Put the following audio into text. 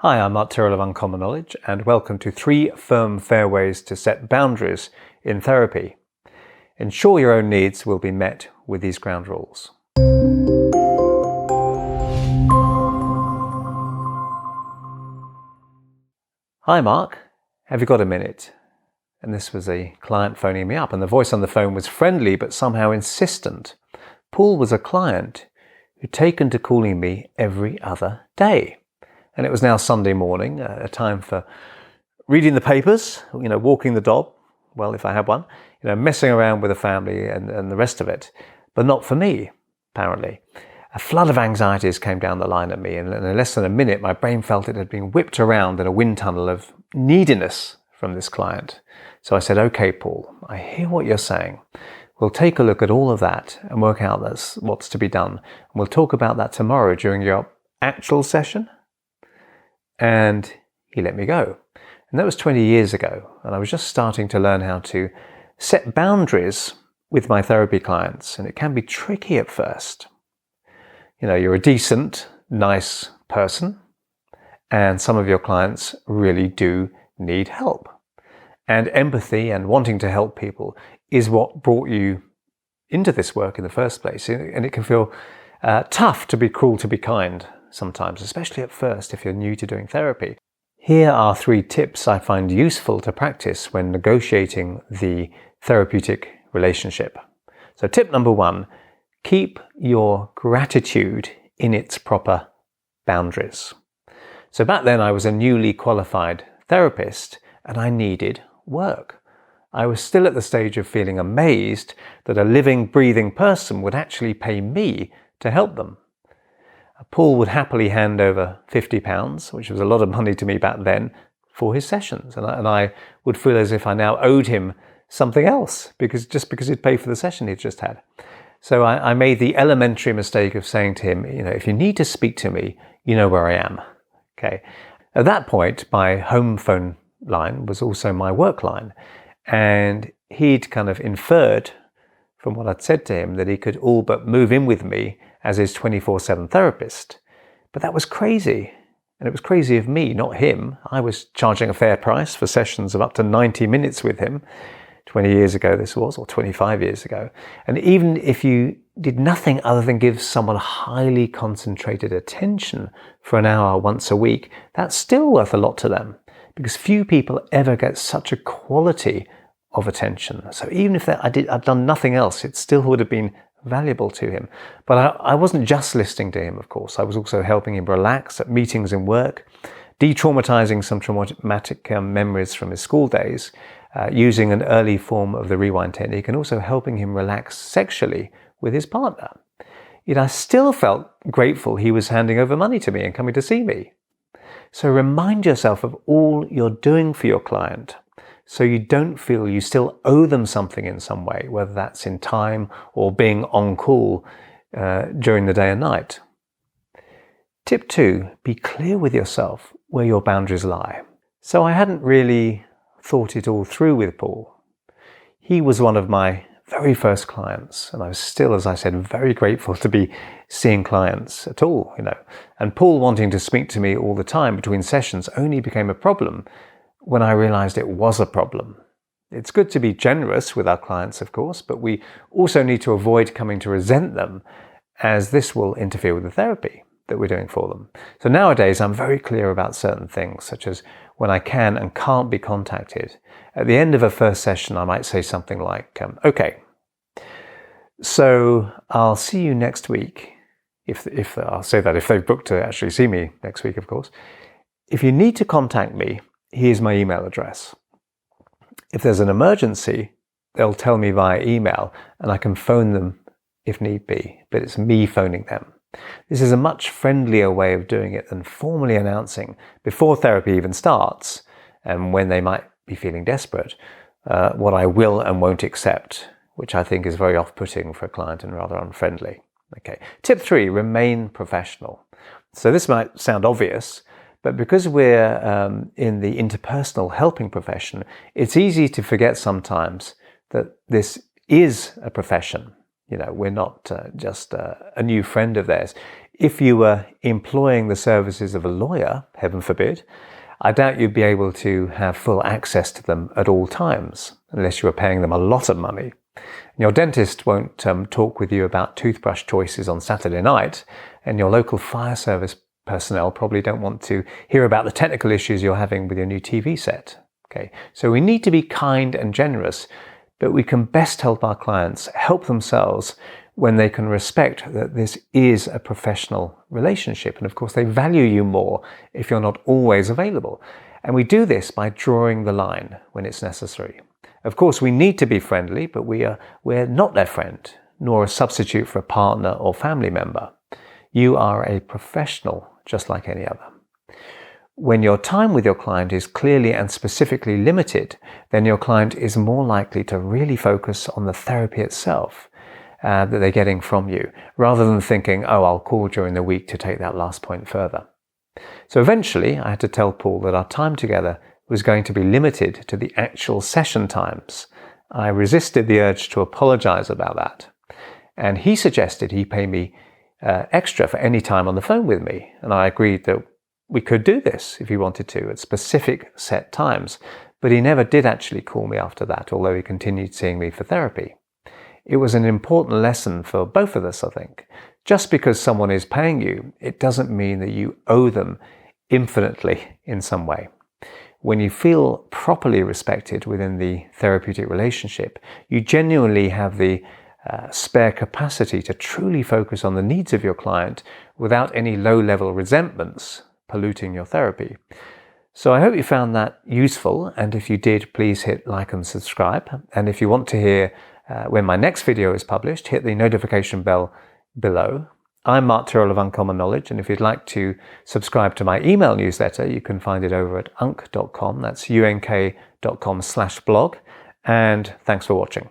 Hi, I'm Tyrrell of Uncommon Knowledge, and welcome to 3 firm, fair ways to set boundaries in therapy. Ensure your own needs will be met with these ground rules. Hi, Mark. Have you got a minute? And this was a client phoning me up, and the voice on the phone was friendly but somehow insistent. Paul was a client who'd taken to calling me every other day. And it was now Sunday morning, a time for reading the papers, walking the dog, well, if I had one, messing around with the family and the rest of it. But not for me, apparently. A flood of anxieties came down the line at me, and in less than a minute, my brain felt it had been whipped around in a wind tunnel of neediness from this client. So I said, okay, Paul, I hear what you're saying. We'll take a look at all of that and work out what's to be done. And we'll talk about that tomorrow during your actual session. And he let me go. And that was 20 years ago. And I was just starting to learn how to set boundaries with my therapy clients. And it can be tricky at first. You're a decent, nice person, and some of your clients really do need help. And empathy and wanting to help people is what brought you into this work in the first place. And it can feel tough to be cruel to be kind sometimes, especially at first if you're new to doing therapy. Here are 3 tips I find useful to practice when negotiating the therapeutic relationship. So tip number 1, keep your gratitude in its proper boundaries. So back then I was a newly qualified therapist and I needed work. I was still at the stage of feeling amazed that a living, breathing person would actually pay me to help them. Paul would happily hand over £50, which was a lot of money to me back then, for his sessions. And I would feel as if I now owed him something else, because he'd paid for the session he'd just had. So I made the elementary mistake of saying to him, if you need to speak to me, you know where I am. Okay. At that point, my home phone line was also my work line. And he'd kind of inferred from what I'd said to him that he could all but move in with me as his 24/7 therapist. But that was crazy. And it was crazy of me, not him. I was charging a fair price for sessions of up to 90 minutes with him. 20 years ago this was, or 25 years ago. And even if you did nothing other than give someone highly concentrated attention for an hour once a week, that's still worth a lot to them, because few people ever get such a quality of attention. So even if I'd done nothing else, it still would have been valuable to him. But I wasn't just listening to him, of course. I was also helping him relax at meetings and work, de-traumatizing some traumatic memories from his school days, using an early form of the rewind technique, and also helping him relax sexually with his partner. I still felt grateful he was handing over money to me and coming to see me. So remind yourself of all you're doing for your client, so you don't feel you still owe them something in some way, whether that's in time or being on call during the day and night. Tip 2, be clear with yourself where your boundaries lie. So I hadn't really thought it all through with Paul. He was one of my very first clients, and I was still, as I said, very grateful to be seeing clients at all, And Paul wanting to speak to me all the time between sessions only became a problem when I realized it was a problem. It's good to be generous with our clients, of course, but we also need to avoid coming to resent them, as this will interfere with the therapy that we're doing for them. So nowadays, I'm very clear about certain things, such as when I can and can't be contacted. At the end of a first session, I might say something like, okay, so I'll see you next week. If I'll say that if they've booked to actually see me next week, of course. If you need to contact me, here's my email address. If there's an emergency, they'll tell me via email, and I can phone them if need be, but it's me phoning them. This is a much friendlier way of doing it than formally announcing before therapy even starts, and when they might be feeling desperate, what I will and won't accept, which I think is very off-putting for a client and rather unfriendly. Okay. Tip 3, remain professional. So this might sound obvious, but because we're in the interpersonal helping profession, it's easy to forget sometimes that this is a profession. We're not just a new friend of theirs. If you were employing the services of a lawyer, heaven forbid, I doubt you'd be able to have full access to them at all times, unless you were paying them a lot of money. Your dentist won't talk with you about toothbrush choices on Saturday night, and your local fire service personnel probably don't want to hear about the technical issues you're having with your new TV set. Okay, so we need to be kind and generous, but we can best help our clients help themselves when they can respect that this is a professional relationship. And of course, they value you more if you're not always available. And we do this by drawing the line when it's necessary. Of course, we need to be friendly, but we're not their friend, nor a substitute for a partner or family member. You are a professional, just like any other. When your time with your client is clearly and specifically limited, then your client is more likely to really focus on the therapy itself that they're getting from you, rather than thinking, oh, I'll call during the week to take that last point further. So eventually, I had to tell Paul that our time together was going to be limited to the actual session times. I resisted the urge to apologize about that. And he suggested he pay me extra for any time on the phone with me. And I agreed that we could do this if he wanted to at specific set times. But he never did actually call me after that, although he continued seeing me for therapy. It was an important lesson for both of us, I think. Just because someone is paying you, it doesn't mean that you owe them infinitely in some way. When you feel properly respected within the therapeutic relationship, you genuinely have the spare capacity to truly focus on the needs of your client without any low-level resentments polluting your therapy. So I hope you found that useful, and if you did, please hit like and subscribe. And if you want to hear when my next video is published, hit the notification bell below. I'm Mark Tyrrell of Uncommon Knowledge, and if you'd like to subscribe to my email newsletter, you can find it over at unk.com. That's unk.com/blog. And thanks for watching.